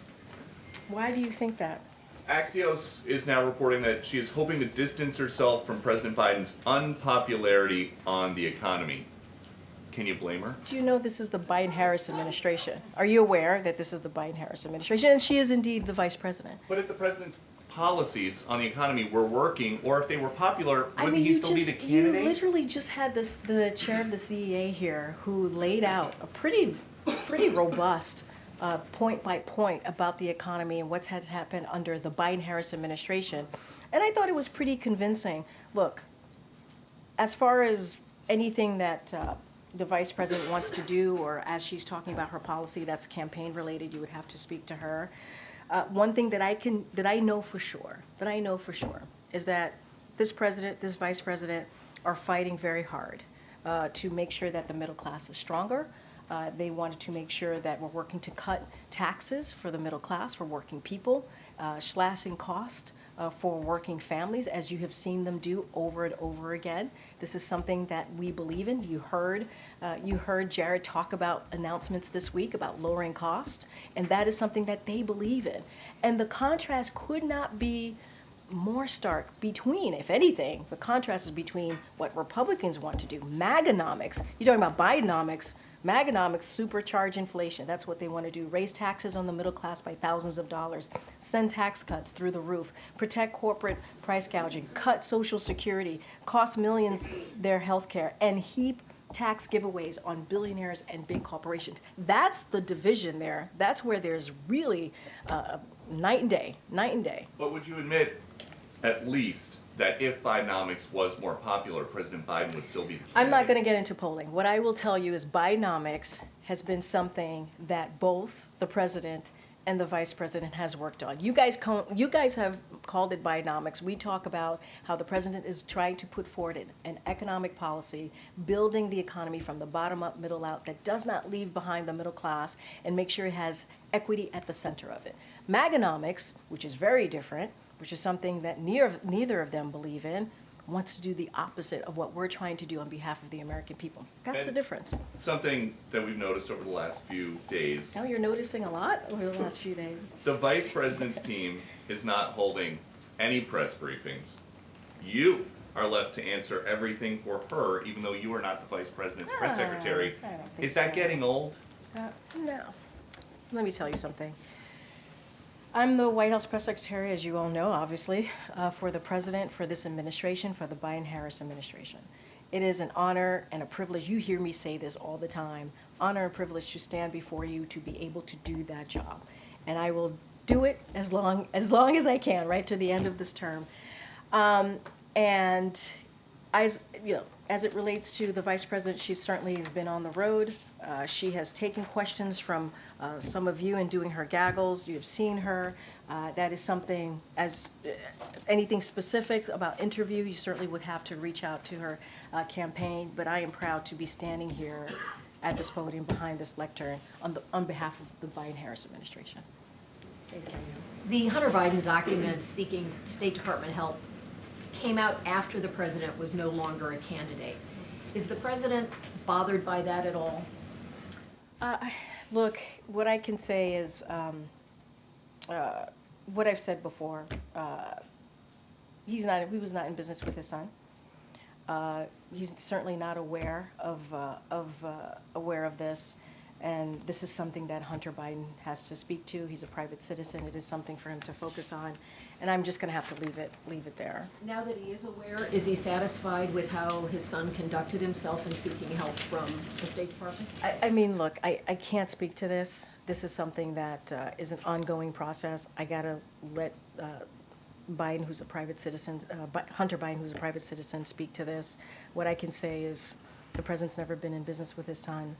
Speaker 1: Why do you think that?
Speaker 10: Axios is now reporting that she is hoping to distance herself from President Biden's unpopularity on the economy. Can you blame her?
Speaker 1: Do you know this is the Biden-Harris administration? Are you aware that this is the Biden-Harris administration? And she is indeed the vice president.
Speaker 10: But if the president's policies on the economy were working, or if they were popular, wouldn't he still be the candidate?
Speaker 1: You literally just had the chair of the CEA here who laid out a pretty robust point by point about the economy and what's has happened under the Biden-Harris administration. And I thought it was pretty convincing. Look, as far as anything that the vice president wants to do, or as she's talking about her policy that's campaign related, you would have to speak to her. One thing that I know for sure is that this president, this vice president are fighting very hard to make sure that the middle class is stronger. They wanted to make sure that we're working to cut taxes for the middle class, for working people, slashing cost for working families, as you have seen them do over and over again. This is something that we believe in. You heard Jared talk about announcements this week about lowering cost, and that is something that they believe in. And the contrast could not be more stark between, if anything, the contrast is between what Republicans want to do, MAGAnomics. You're talking about Bidenomics. MAGAnomics supercharge inflation. That's what they want to do. Raise taxes on the middle class by thousands of dollars. Send tax cuts through the roof. Protect corporate price gouging. Cut Social Security. Cost millions their health care. And heap tax giveaways on billionaires and big corporations. That's the division there. That's where there's really night and day.
Speaker 10: But would you admit, at least, that if Bidenomics was more popular, President Biden would still be the candidate?
Speaker 1: I'm not going to get into polling. What I will tell you is Bidenomics has been something that both the president and the vice president has worked on. You guys have called it Bidenomics. We talk about how the president is trying to put forward an economic policy, building the economy from the bottom up, middle out, that does not leave behind the middle class, and make sure it has equity at the center of it. MAGAnomics, which is very different, which is something that neither of them believe in, wants to do the opposite of what we're trying to do on behalf of the American people. That's the
Speaker 10: And-
Speaker 1: difference.
Speaker 10: Something that we've noticed over the last few days,
Speaker 1: Now you're noticing a lot over the last few days.
Speaker 10: the vice president's team is not holding any press briefings. You are left to answer everything for her, even though you are not the vice president's press secretary.
Speaker 1: I don't think
Speaker 10: Is that
Speaker 1: so.
Speaker 10: getting old?
Speaker 1: No. Let me tell you something. I'm the White House press secretary, as you all know, obviously, for the president, for this administration, for the Biden-Harris administration. It is an honor and a privilege. You hear me say this all the time. Honor and privilege to stand before you to be able to do that job. And I will do it as long as I can, right to the end of this term. And as you know, as it relates to the vice president, she certainly has been on the road. She has taken questions from some of you in doing her gaggles. You have seen her. That is something, as anything specific about interview, you certainly would have to reach out to her campaign. But I am proud to be standing here at this podium behind this lectern on behalf of the Biden-Harris administration. Thank you.
Speaker 11: The Hunter Biden document seeking State Department help came out after the president was no longer a candidate. Is the president bothered by that at all?
Speaker 1: Look, what I can say is what I've said before. He was not in business with his son. He's certainly not aware of this, and this is something that Hunter Biden has to speak to. He's a private citizen. It is something for him to focus on, and I'm just going to have to leave it there.
Speaker 11: Now that he is aware, is he satisfied with how his son conducted himself in seeking help from the State Department?
Speaker 1: I mean, look, I can't speak to this. This is something that is an ongoing process. I got to let Biden, who's a private citizen, Hunter Biden, who's a private citizen, speak to this. What I can say is the president's never been in business with his son.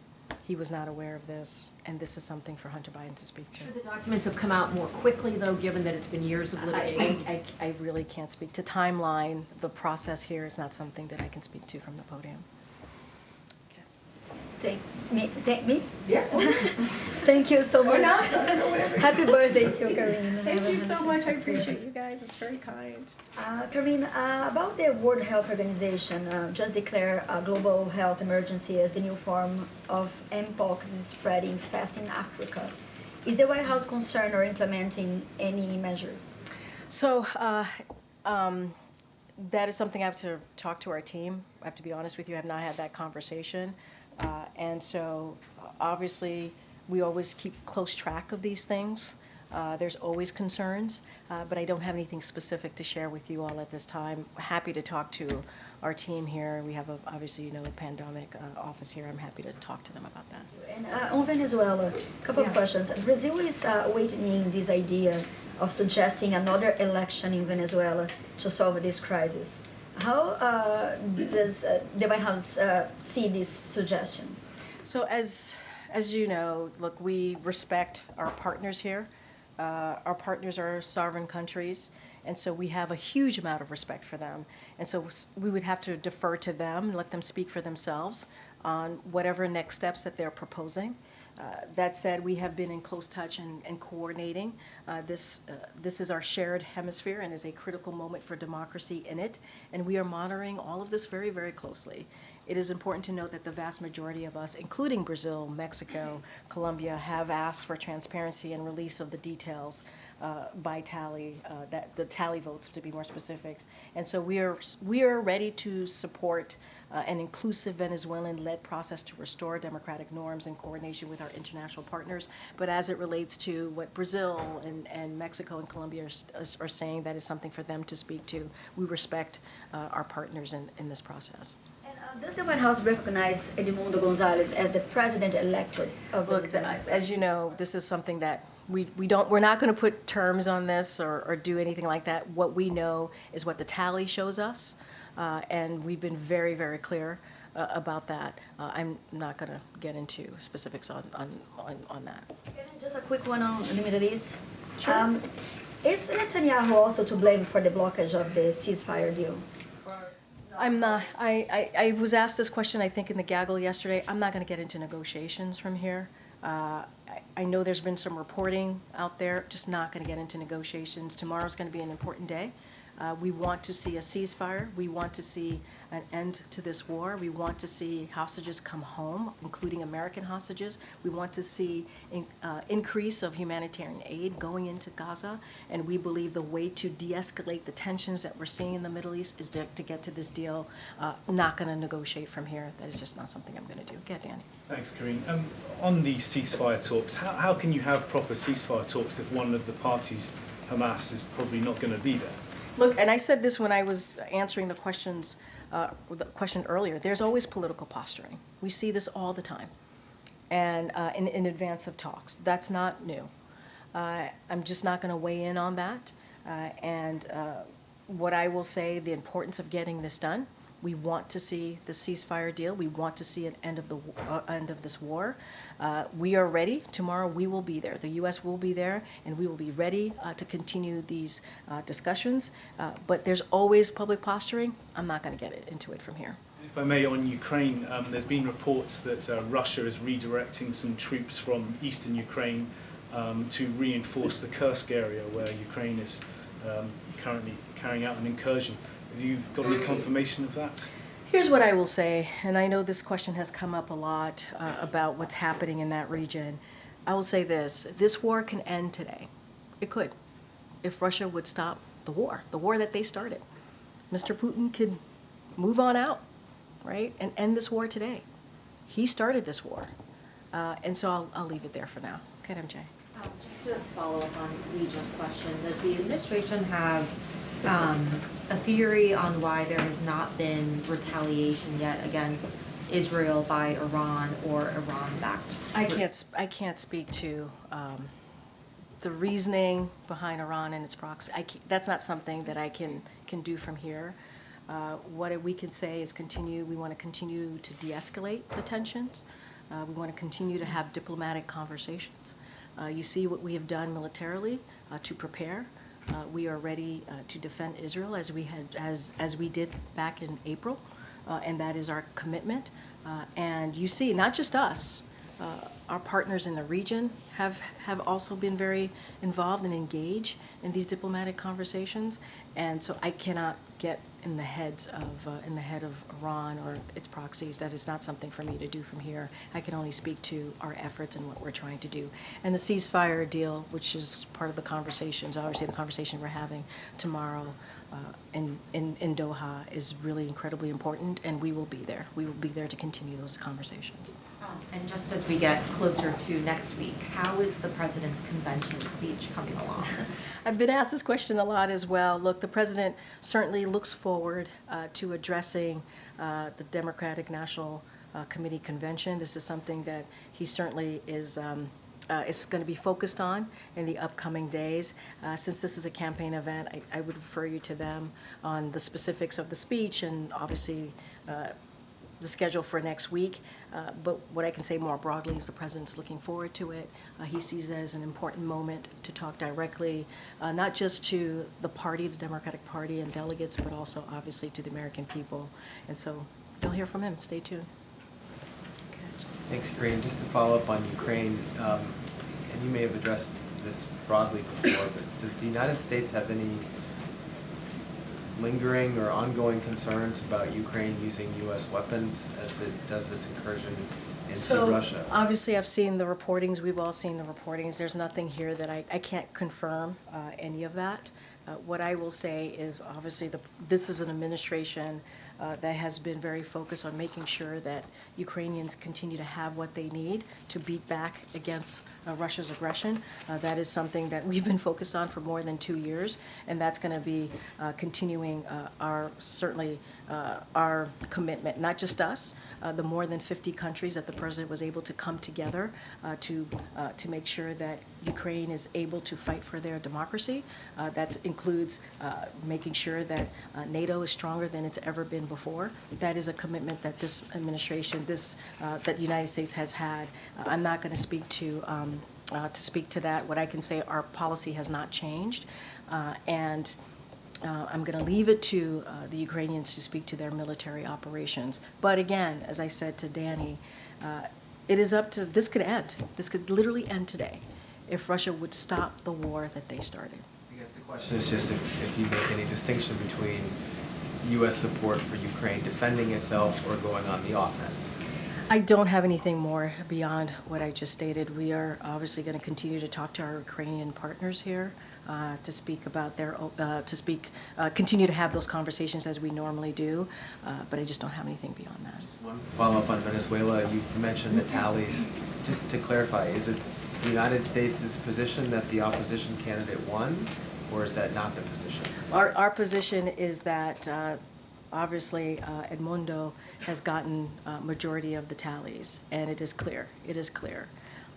Speaker 1: He was not aware of this, and this is something for Hunter Biden to speak to.
Speaker 11: Should the documents have come out more quickly, though, given that it's been years of litigation?
Speaker 1: I really can't speak to timeline. The process here is not something that I can speak to from the podium.
Speaker 12: Thank me? Yeah. Thank you so much. Happy birthday to Karine.
Speaker 1: Thank you so much. I appreciate you guys. It's very kind.
Speaker 12: Karine, about the World Health Organization just declared a global health emergency as the new form of Mpox is spreading fast in Africa. Is the White House concerned or implementing any measures?
Speaker 1: So that is something I have to talk to our team. I have to be honest with you. I have not had that conversation. And so obviously we always keep close track of these things. There's always concerns, but I don't have anything specific to share with you all at this time. Happy to talk to our team here. We have, obviously, a pandemic office here. I'm happy to talk to them about that.
Speaker 12: And on Venezuela, a couple of questions. Brazil is weighing this idea of suggesting another election in Venezuela to solve this crisis. How does the White House see this suggestion?
Speaker 1: So as you know, look, we respect our partners here. Our partners are sovereign countries, and so we have a huge amount of respect for them. And so we would have to defer to them and let them speak for themselves on whatever next steps that they're proposing. That said, we have been in close touch and coordinating. This is our shared hemisphere and is a critical moment for democracy in it, and we are monitoring all of this very, very closely. It is important to note that the vast majority of us, including Brazil, Mexico, Colombia, have asked for transparency and release of the details by tally, the tally votes to be more specific. And so we are ready to support an inclusive Venezuelan-led process to restore democratic norms in coordination with our international partners. But as it relates to what Brazil and Mexico and Colombia are saying, that is something for them to speak to. We respect our partners in this process.
Speaker 12: Does the White House recognize Edmundo Gonzalez as the president-elected of Venezuela?
Speaker 1: Look, as you know, this is something that we're not going to put terms on this or do anything like that. What we know is what the tally shows us, and we've been very, very clear about that. I'm not going to get into specifics on that.
Speaker 12: Just a quick one on the Middle East.
Speaker 1: Sure.
Speaker 12: Is Netanyahu also to blame for the blockage of the ceasefire deal?
Speaker 1: I'm not. I was asked this question, I think, in the gaggle yesterday. I'm not going to get into negotiations from here. I know there's been some reporting out there. Just not going to get into negotiations. Tomorrow's going to be an important day We want to see a ceasefire. We want to see an end to this war. We want to see hostages come home, including American hostages. We want to see increase of humanitarian aid going into Gaza. And we believe the way to de-escalate the tensions that we're seeing in the Middle East is to get to this deal. Not going to negotiate from here. That is just not something I'm going to do. Get Danny.
Speaker 13: Thanks, Karine. On the ceasefire talks, how can you have proper ceasefire talks if one of the parties, Hamas, is probably not going to be there?
Speaker 1: Look, and I said this when I was answering the question earlier, there's always political posturing. We see this all the time, and in advance of talks. That's not new. I'm just not going to weigh in on that. What I will say, the importance of getting this done. We want to see the ceasefire deal. We want to see an end of this war. We are ready. Tomorrow we will be there. The U.S. will be there, and we will be ready to continue these discussions. But there's always public posturing. I'm not going to get into it from here.
Speaker 13: If I may, on Ukraine, there's been reports that Russia is redirecting some troops from eastern Ukraine to reinforce the Kursk area where Ukraine is currently carrying out an incursion. Have you got any confirmation of that?
Speaker 1: Here's what I will say, and I know this question has come up a lot about what's happening in that region. I will say this war can end today. It could, if Russia would stop the war that they started. Mr. Putin could move on out, right, and end this war today. He started this war, and so I'll leave it there for now. Okay, MJ.
Speaker 5: Just to follow up on Legia's question, does the administration have a theory on why there has not been retaliation yet against Israel by Iran or Iran-backed?
Speaker 1: I can't speak to the reasoning behind Iran and its proxy. That's not something that I can do from here. What we can say is we want to continue to de-escalate the tensions. We want to continue to have diplomatic conversations. You see what we have done militarily to prepare. We are ready to defend Israel as we did back in April, and that is our commitment. And you see, not just us, our partners in the region have also been very involved and engaged in these diplomatic conversations. And so I cannot get in the head of Iran or its proxies. That is not something for me to do from here. I can only speak to our efforts and what we're trying to do. And the ceasefire deal, which is part of the conversations, obviously the conversation we're having tomorrow in Doha, is really incredibly important, and we will be there. We will be there to continue those conversations.
Speaker 5: And just as we get closer to next week, how is the president's convention speech coming along?
Speaker 1: I've been asked this question a lot as well. Look, the president certainly looks forward to addressing the Democratic National Committee convention. This is something that he certainly is going to be focused on in the upcoming days. Since this is a campaign event, I would refer you to them on the specifics of the speech and obviously the schedule for next week. But what I can say more broadly is the president's looking forward to it. He sees it as an important moment to talk directly, not just to the party, the Democratic Party and delegates, but also obviously to the American people. And so you'll hear from him. Stay tuned.
Speaker 6: Thanks, Karine. Just to follow up on Ukraine, and you may have addressed this broadly before, but does the United States have any lingering or ongoing concerns about Ukraine using U.S. weapons as it does this incursion into Russia?
Speaker 1: Obviously, I've seen the reportings. We've all seen the reportings. There's nothing here that I can't confirm any of that. What I will say is obviously this is an administration that has been very focused on making sure that Ukrainians continue to have what they need to beat back against Russia's aggression. That is something that we've been focused on for more than 2 years, and that's going to be continuing our commitment, not just us, the more than 50 countries that the president was able to come together to make sure that Ukraine is able to fight for their democracy. That includes making sure that NATO is stronger than it's ever been before. That is a commitment that this administration, that the United States has had. I'm not going to speak to that. What I can say, our policy has not changed, and I'm going to leave it to the Ukrainians to speak to their military operations. But again, as I said to Danny, it is up to, this could end. This could literally end today if Russia would stop the war that they started.
Speaker 6: I guess guess the question is just if you make any distinction between U.S. support for Ukraine defending itself or going on the offense.
Speaker 1: I don't have anything more beyond what I just stated. We are obviously going to continue to talk to our Ukrainian partners here to speak about continue to have those conversations as we normally do, but I just don't have anything beyond that.
Speaker 6: Just one follow-up on Venezuela. You mentioned the tallies. Just to clarify, is it the United States' position that the opposition candidate won, or is that not the position?
Speaker 1: Our position is that obviously Edmundo has gotten majority of the tallies, and it is clear. It is clear.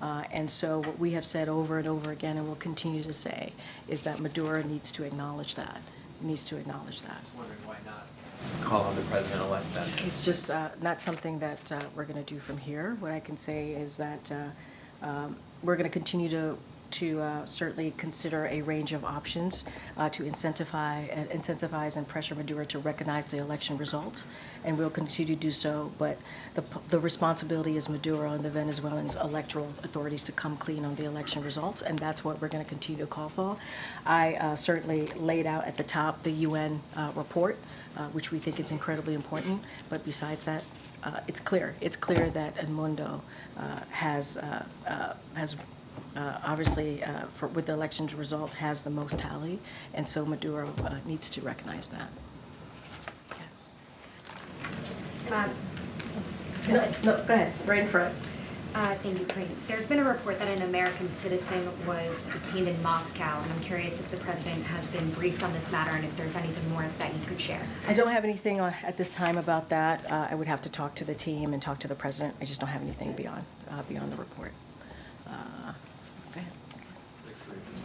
Speaker 1: And so what we have said over and over again, and will continue to say, is that Maduro needs to acknowledge that. Needs to acknowledge that.
Speaker 6: I was wondering why not call on the president-elect then?
Speaker 1: It's just not something that we're going to do from here. What I can say is that we're going to continue to certainly consider a range of options to incentivize and pressure Maduro to recognize the election results, and we'll continue to do so. But the responsibility is Maduro and the Venezuelans' electoral authorities to come clean on the election results, and that's what we're going to continue to call for. I certainly laid out at the top the UN report, which we think is incredibly important. But besides that, it's clear that Edmundo has obviously, with the elections results, has the most tally, and so Maduro needs to recognize that. No, go ahead, right in front.
Speaker 5: Thank you, Karine. There's been a report that an American citizen was detained in Moscow, and I'm curious if the president has been briefed on this matter and if there's anything more that you could share.
Speaker 1: I don't have anything at this time about that. I would have to talk to the team and talk to the president. I just don't have anything beyond the report. Go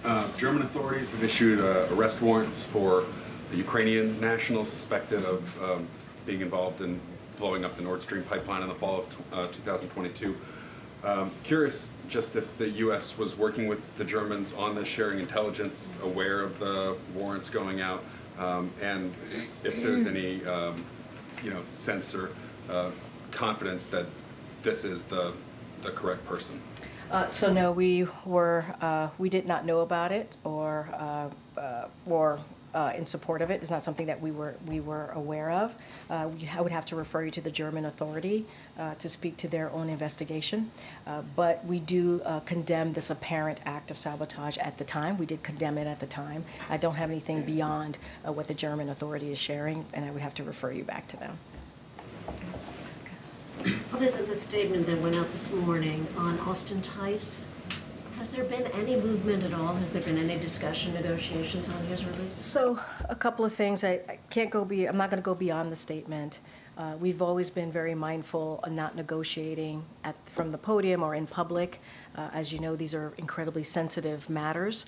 Speaker 1: ahead.
Speaker 14: German authorities have issued arrest warrants for a Ukrainian national suspected of being involved in blowing up the Nord Stream pipeline in the fall of 2022. Curious just if the U.S. was working with the Germans on this, sharing intelligence, aware of the warrants going out, and if there's any sense or confidence that this is the correct person.
Speaker 1: So no, we did not know about it or in support of it. It's not something that we were aware of. I would have to refer you to the German authority to speak to their own investigation. But we do condemn this apparent act of sabotage at the time. We did condemn it at the time. I don't have anything beyond what the German authority is sharing, and I would have to refer you back to them.
Speaker 15: Other than the statement that went out this morning on Austin Tice, has there been any movement at all? Has there been any discussion, negotiations on his release?
Speaker 1: So a couple of things. I'm not going to go beyond the statement. We've always been very mindful of not negotiating from the podium or in public. As you know, these are incredibly sensitive matters.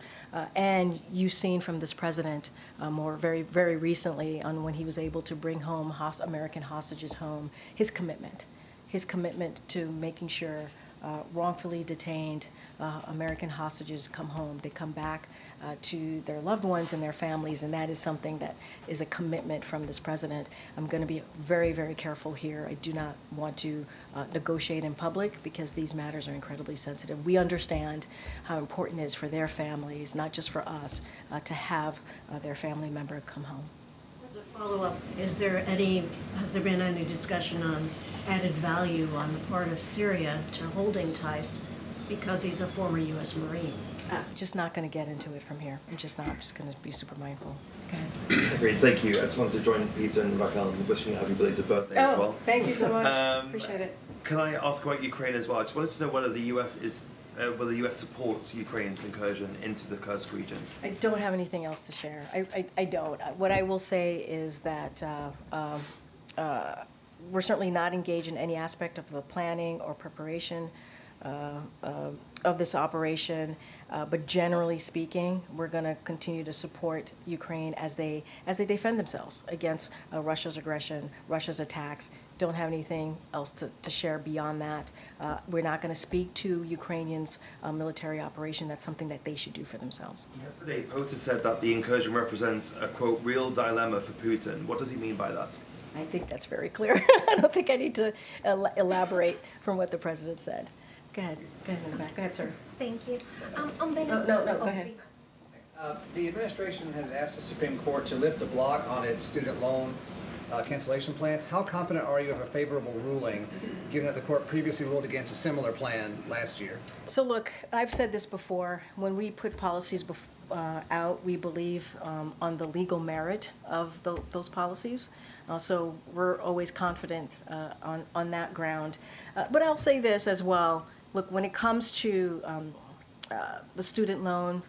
Speaker 1: And you've seen from this president very, very recently on when he was able to bring home American hostages home, his commitment to making sure wrongfully detained American hostages come home. They come back to their loved ones and their families, and that is something that is a commitment from this president. I'm going to be very, very careful here. I do not want to negotiate in public because these matters are incredibly sensitive. We understand how important it is for their families, not just for us, to have their family member come home.
Speaker 15: As a follow-up, has there been any discussion on added value on the part of Syria to holding Tice because he's a former U.S. Marine?
Speaker 1: Just not going to get into it from here. I'm just going to be super mindful. Okay.
Speaker 16: Agreed. Thank you. I just wanted to join Peter and Raquel in wishing you a happy belated birthday as well.
Speaker 1: Thank you so much. Appreciate it.
Speaker 16: Can I ask about Ukraine as well? I just wanted to know whether the U.S. supports Ukraine's incursion into the Kursk region.
Speaker 1: I don't have anything else to share. I don't. What I will say is that we're certainly not engaged in any aspect of the planning or preparation of this operation, but generally speaking, we're going to continue to support Ukraine as they defend themselves against Russia's aggression, Russia's attacks. Don't have anything else to share beyond that. We're not going to speak to Ukrainians' military operation. That's something that they should do for themselves.
Speaker 16: Yesterday, POTUS said that the incursion represents a, quote, real dilemma for Putin. What does he mean by that?
Speaker 1: I think that's very clear. I don't think I need to elaborate from what the president said. Go ahead in the back. Go ahead, sir.
Speaker 5: Thank you.
Speaker 1: No, go ahead.
Speaker 17: The administration has asked the Supreme Court to lift a block on its student loan cancellation plans. How confident are you of a favorable ruling, given that the court previously ruled against a similar plan last year?
Speaker 1: So look, I've said this before, when we put policies out, we believe on the legal merit of those policies. So we're always confident on that ground. But I'll say this as well, look, when it comes to the student loan,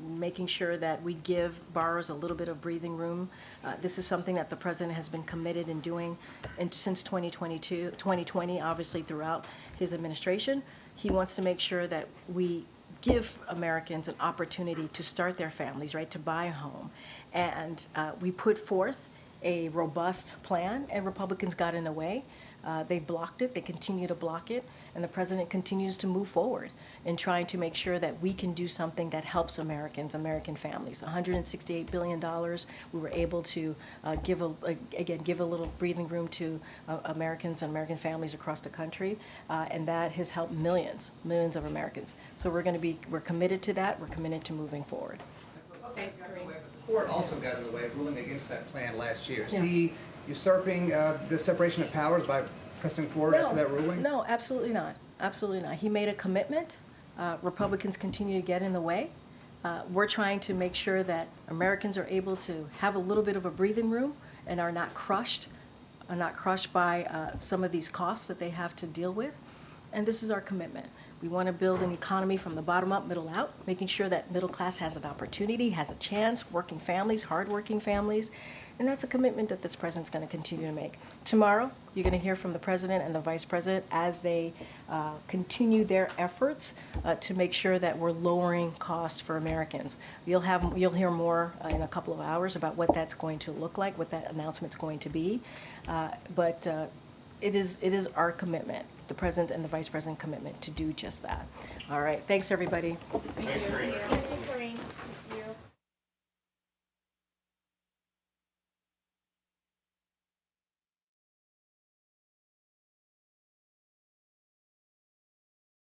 Speaker 1: making sure that we give borrowers a little bit of breathing room. This is something that the president has been committed in doing since 2020, obviously throughout his administration. He wants to make sure that we give Americans an opportunity to start their families, right, to buy a home. And we put forth a robust plan, and Republicans got in the way. They blocked it, they continue to block it, and the president continues to move forward in trying to make sure that we can do something that helps Americans, American families. $168 billion, we were able to give a little breathing room to Americans and American families across the country, and that has helped millions of Americans. So we're committed to that, we're committed to moving forward.
Speaker 3: Thanks, Karine.
Speaker 17: The court also got in the way of ruling against that plan last year.
Speaker 1: Yeah.
Speaker 17: Is he usurping the separation of powers by pressing forward after that ruling?
Speaker 1: No, absolutely not. Absolutely not. He made a commitment. Republicans continue to get in the way. We're trying to make sure that Americans are able to have a little bit of a breathing room and are not crushed by some of these costs that they have to deal with. And this is our commitment. We want to build an economy from the bottom up, middle out, making sure that middle class has an opportunity, has a chance, working families, hardworking families. And that's a commitment that this president's going to continue to make. Tomorrow, you're going to hear from the president and the vice president as they continue their efforts to make sure that we're lowering costs for Americans. You'll hear more in a couple of hours about what that's going to look like, what that announcement's going to be. But it is our commitment, the president and the vice president commitment, to do just that. All right, thanks everybody.
Speaker 3: Thank you.